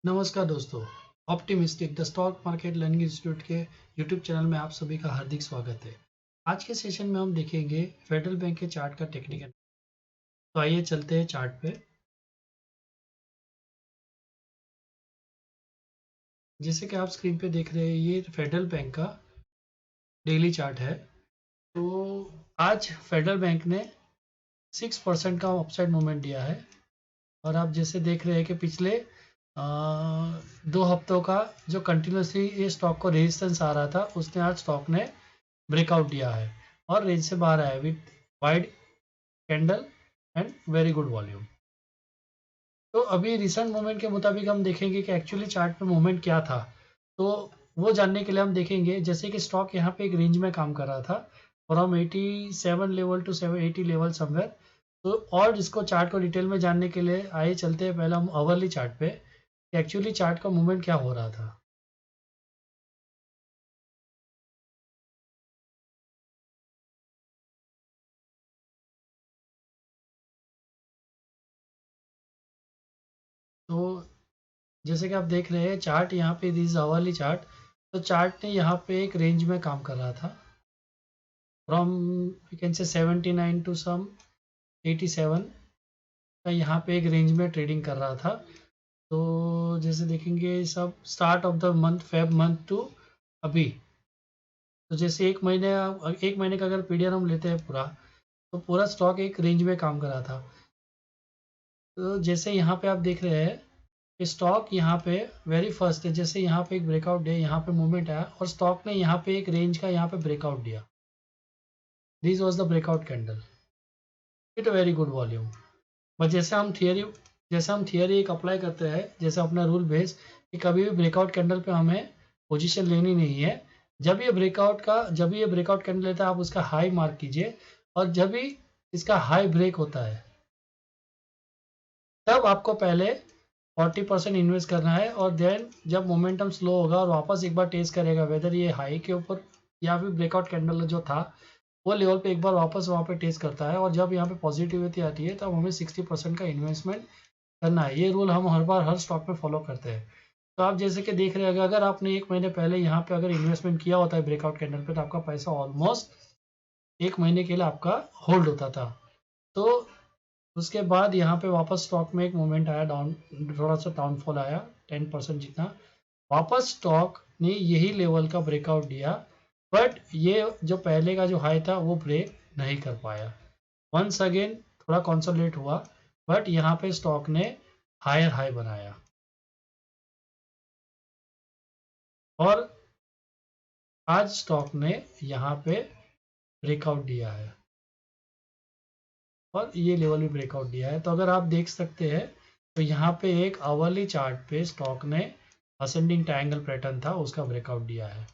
नमस्कार दोस्तों। Optimistic the stock market learning institute के यूट्यूब चैनल में आप सभी का हार्दिक स्वागत है। आज के सेशन में हम देखेंगे फेडरल बैंक के चार्ट का टेक्निकल। तो आइए चलते हैं चार्ट पे। जैसे कि आप स्क्रीन पे देख रहे हैं, ये फेडरल बैंक का डेली चार्ट है। तो आज फेडरल बैंक ने 6% का अपसाइड मूवमेंट दिया है। और आप जैसे देख रहे हैं कि पिछले 2 हफ्तों का जो कंटिन्यूसली ये स्टॉक को रेजिस्टेंस आ रहा था, उसने आज स्टॉक ने ब्रेकआउट दिया है और रेंज से बाहर आया with wide candle and very good volume. तो अभी रिसेंट मूवमेंट के मुताबिक हम देखेंगे कि एक्चुअली चार्ट में मूवमेंट क्या था। तो वो जानने के लिए हम देखेंगे, जैसे कि स्टॉक यहाँ पे एक रेंज में काम कर रहा था from 87 level to 780 level somewhere. तो और इसको चार्ट को डिटेल में जानने के लिए आइए चलते हैं पहले हम आवरली चार्ट पे कि एक्चुअली चार्ट का मूवमेंट क्या हो रहा था। तो जैसे कि आप देख रहे हैं चार्ट यहाँ पे, दिस आवरली चार्ट। तो चार्ट ने यहाँ पे एक रेंज में काम कर रहा था from you can say 79 to some 87 का यहाँ पे एक रेंज में ट्रेडिंग कर रहा था। तो जैसे देखेंगे सब start of the month Feb month to अभी, तो जैसे एक महीने का अगर पीरियड हम लेते हैं पूरा, तो पूरा स्टॉक एक रेंज में काम कर रहा था। तो जैसे यहाँ पे आप देख रहे हैं कि स्टॉक यहाँ पे वेरी फर्स्ट है, जैसे यहाँ पे एक ब्रेकआउट है, यहाँ पे मूवमेंट आया और स्टॉक ने यहाँ पे एक रेंज का यहाँ पे ब्रेकआउट दिया। This was the breakout candle with very good volume. But जैसे हम थियरी एक अप्लाई करते हैं, जैसे अपना रूल बेस कि कभी भी ब्रेकआउट कैंडल पे हमें पोजीशन लेनी नहीं है। जब भी ये ब्रेकआउट कैंडल लेता है, आप उसका हाई मार्क कीजिए और जब भी इसका हाई ब्रेक होता है, तब आपको पहले 40% इन्वेस्ट करना है और देन जब मोमेंटम स्लो होगा और वापस एक बार टेस्ट करेगा वेदर ये हाई के ऊपर या फिर ब्रेकआउट कैंडल जो था वो लेवल पे एक बार वापस वहाँ पे टेस्ट करता है, और जब यहाँ पे पॉजिटिविटी आती है तब हमें 60% का इन्वेस्टमेंट करना है। ये रूल हम हर बार हर स्टॉक में फॉलो करते हैं। तो आप जैसे कि देख रहे हैं, अगर आपने एक महीने पहले यहाँ पे अगर इन्वेस्टमेंट किया होता है ब्रेकआउट कैंडल पे, तो आपका पैसा ऑलमोस्ट एक महीने के लिए आपका होल्ड होता था। तो उसके बाद यहाँ पे वापस स्टॉक में एक मोमेंट आया डाउन, थोड़ा सा डाउनफॉल आया 10% जितना। वापस स्टॉक ने यही लेवल का ब्रेकआउट दिया, बट ये जो पहले का जो हाई था वो ब्रेक नहीं कर पाया। वंस अगेन थोड़ा कंसोलिडेट हुआ, बट यहाँ पे स्टॉक ने हायर हाई बनाया और आज स्टॉक ने यहाँ पे ब्रेकआउट दिया है और ये लेवल भी ब्रेकआउट दिया है। तो अगर आप देख सकते हैं तो यहाँ पे एक आवरली चार्ट पे स्टॉक ने असेंडिंग ट्रायंगल पैटर्न था, उसका ब्रेकआउट दिया है।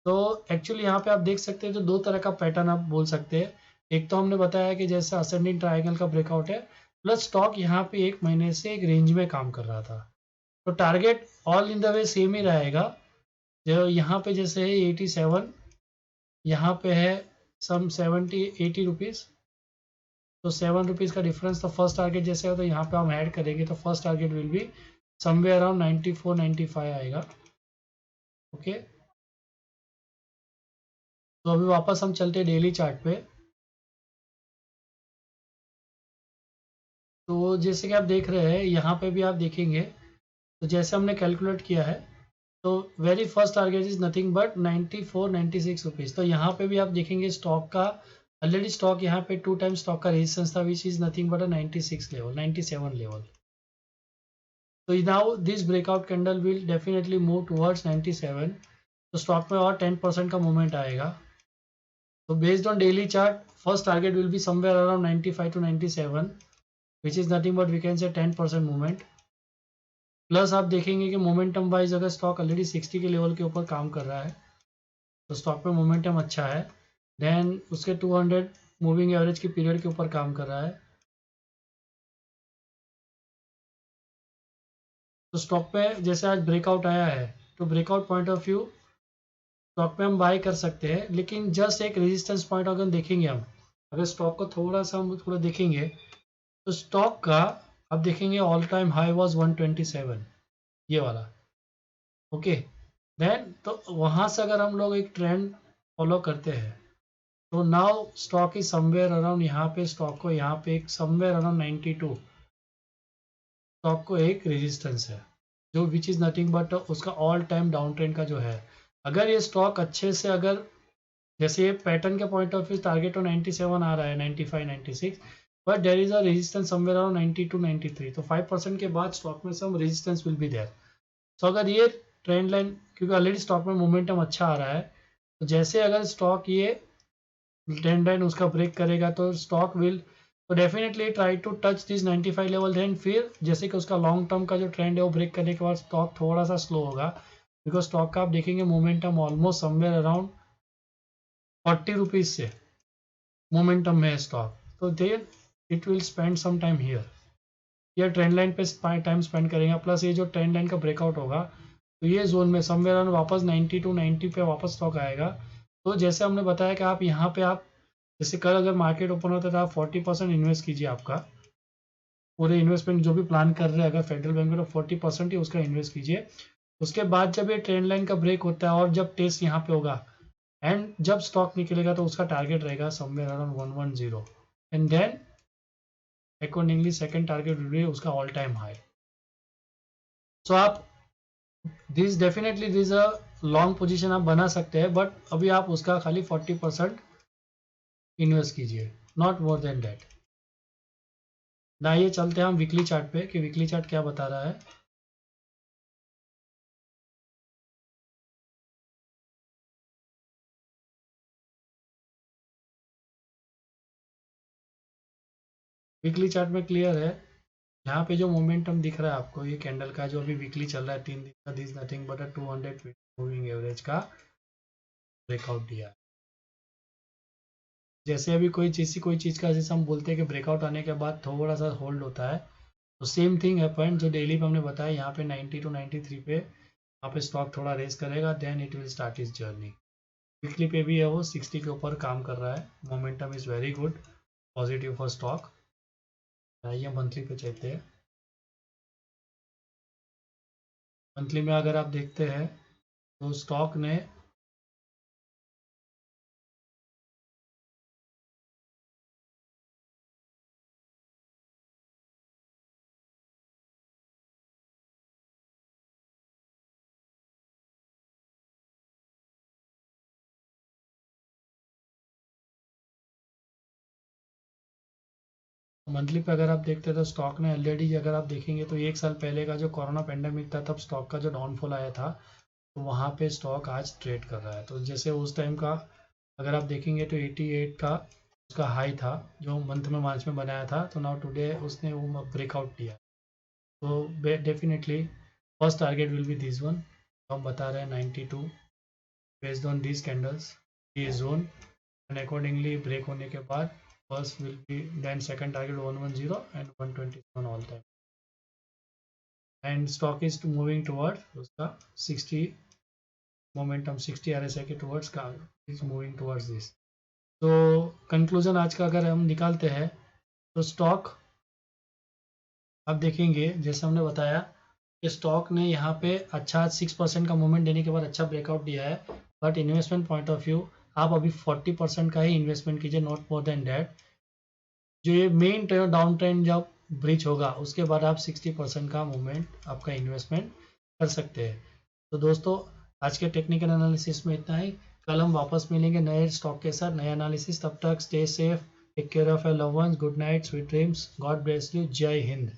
तो एक्चुअली यहाँ पे आप देख सकते हैं तो दो तरह का पैटर्न आप बोल सकते हैं। एक तो हमने बताया कि जैसे असेंडिंग ट्रायंगल का ब्रेकआउट है, प्लस स्टॉक यहाँ पे एक महीने से एक रेंज में काम कर रहा था। तो target all in the way same ही रहेगा। जो यहाँ पे जैसे है 87, यहाँ पे है सम 70-80 रुपीज़, तो 7 रुपीज़ का डिफरेंस। तो फर्स्ट टारगेट जैसे हो तो यहाँ पे हम ऐड करेंगे तो first target will be somewhere around 94-95 आएगा। ओके, तो अभी वापस हम चलते हैं डेली चार्ट पे। तो जैसे कि आप देख रहे हैं यहाँ पे भी आप देखेंगे, तो जैसे हमने कैलकुलेट किया है तो very first target is nothing but 94-96 rupees. तो यहाँ पे भी आप देखेंगे स्टॉक का ऑलरेडी स्टॉक यहाँ पे 2 टाइम स्टॉक का रेजिस्टेंस था which is nothing but 96 level, 97 level. तो now this breakout candle will definitely move towards 97, तो स्टॉक में और 10% का मूवमेंट आएगा। तो based on daily chart first target will be somewhere around 95 to 97 which is nothing but we can say 10% movement. Plus आप देखेंगे कि मोमेंटम वाइज अगर स्टॉक ऑलरेडी 60 के लेवल के ऊपर काम कर रहा है तो स्टॉक में मोमेंटम अच्छा है। देन उसके 200 मूविंग एवरेज की पीरियड के ऊपर काम कर रहा है। तो स्टॉक पे जैसे आज ब्रेकआउट आया है, तो breakout point of view stock पे हम बाय कर सकते हैं, लेकिन जस्ट एक रेजिस्टेंस पॉइंट अगर देखेंगे हम, अगर स्टॉक को थोड़ा सा हम थोड़ा देखेंगे तो स्टॉक का अब देखेंगे ऑल टाइम हाई वाज 127, ये वाला। ओके, देन तो वहां से अगर हम लोग एक ट्रेंड फॉलो करते हैं तो now stock is somewhere around, यहाँ पे स्टॉक को यहाँ पे एक समवेयर अराउंड 92 स्टॉक को एक रेजिस्टेंस है, जो विच इज़ नथिंग बट उसका ऑल टाइम डाउन ट्रेंड का जो है। अगर ये स्टॉक अच्छे से, अगर जैसे ये पैटर्न के पॉइंट ऑफ व्यू टारगेट तो 97 आ रहा है, 95 96, but there is a resistance somewhere around 92 93, तो 5% के बाद स्टॉक में some resistance will be there. So अगर ये ट्रेंड लाइन, क्योंकि ऑलरेडी स्टॉक में मोमेंटम अच्छा आ रहा है, तो जैसे अगर स्टॉक ये ट्रेंड लाइन उसका ब्रेक करेगा तो स्टॉक विल, तो definitely try to touch this 95 level, then फिर जैसे कि उसका लॉन्ग टर्म का जो ट्रेंड है वो ब्रेक करने के बाद स्टॉक थोड़ा सा स्लो होगा, बिकॉज स्टॉक का आप देखेंगे momentum almost somewhere around 40 rupees से मोमेंटम में है स्टॉक, तो then it will spend some time here, ये ट्रेंड लाइन पे टाइम स्पेंड करेंगे, प्लस ये जो ट्रेंड लाइन का ब्रेकआउट होगा तो ये जोन में समवेयर अराउंड वापस 90 टू 90 पे वापस स्टॉक आएगा। तो जैसे हमने बताया कि आप यहाँ पे आप जैसे कल अगर मार्केट ओपन होता है तो आप 40% इन्वेस्ट कीजिए, आपका पूरे इन्वेस्टमेंट जो भी प्लान कर रहे हैं अगर फेडरल बैंक में, तो 40% ही उसका इन्वेस्ट कीजिए। उसके बाद जब ये ट्रेंड लाइन का ब्रेक होता है और जब टेस्ट यहाँ पे होगा एंड जब स्टॉक निकलेगा तो उसका टारगेट रहेगा somewhere around 110, and then accordingly second target will be उसका ऑल टाइम हाई। सो आप this definitely this a long position आप बना सकते हैं, बट अभी आप उसका खाली 40% इन्वेस्ट कीजिए, नॉट मोर देन दैट। ना ये चलते हैं हम वीकली चार्ट पे कि वीकली चार्ट क्या बता रहा है। वीकली चार्ट में क्लियर है, यहाँ पे जो मोमेंटम दिख रहा है आपको, ये कैंडल का जो अभी वीकली चल रहा है 3 दिन का, this nothing but a 200 moving average का ब्रेकआउट दिया है। जैसे अभी कोई चीज़ का जैसे हम बोलते हैं कि ब्रेकआउट आने के बाद थोड़ा सा होल्ड होता है, तो सेम थिंग हैपन जो डेली पे हमने बताया, यहाँ पे 90 टू 93 पे यहाँ पे स्टॉक थोड़ा रेस करेगा, then it will start is journey. Weekly पे भी है वो 60 के ऊपर काम कर रहा है, momentum is very good, positive for stock. आइए मंथली पे चलते हैं। मंथली में अगर आप देखते हैं तो स्टॉक ने मंथली पे अगर आप देखते हैं तो स्टॉक ने ऑलरेडी, अगर आप देखेंगे तो एक साल पहले का जो कोरोना पेंडेमिक था तब स्टॉक का जो डाउनफॉल आया था, तो वहाँ पे स्टॉक आज ट्रेड कर रहा है। तो जैसे उस टाइम का अगर आप देखेंगे तो 88 का उसका हाई था जो मंथ में मार्च में बनाया था, तो नाउ टुडे उसने वो ब्रेकआउट दिया। तो definitely first target will be this one, हम बता रहे हैं 92 बेस्ड ऑन दिस कैंडल्स, ये जोन, एंड अकॉर्डिंगली ब्रेक होने के बाद first will be, then second target 110 and 127 all time, and stock is moving toward उसका 60 मोमेंटम, 60 RSI के टुवर्ड्स का इज मूविंग टुवर्ड्स दिस। तो कंक्लूजन आज का अगर हम निकालते हैं तो स्टॉक आप देखेंगे जैसे हमने बताया कि स्टॉक ने यहाँ पे अच्छा 6% का मूवमेंट देने के बाद अच्छा ब्रेकआउट दिया है, but investment point of view आप अभी 40% का ही इन्वेस्टमेंट कीजिए, नॉट मोर देन डैट। जो ये मेन डाउन ट्रेंड जब ब्रिज होगा उसके बाद आप 60% का मूवमेंट आपका इन्वेस्टमेंट कर सकते हैं। तो दोस्तों आज के टेक्निकल एनालिसिस में इतना ही, कल हम वापस मिलेंगे नए स्टॉक के साथ, नए एनालिसिस। तब तक stay safe, take care of your love ones, good night, sweet dreams, God bless you, जय हिंद।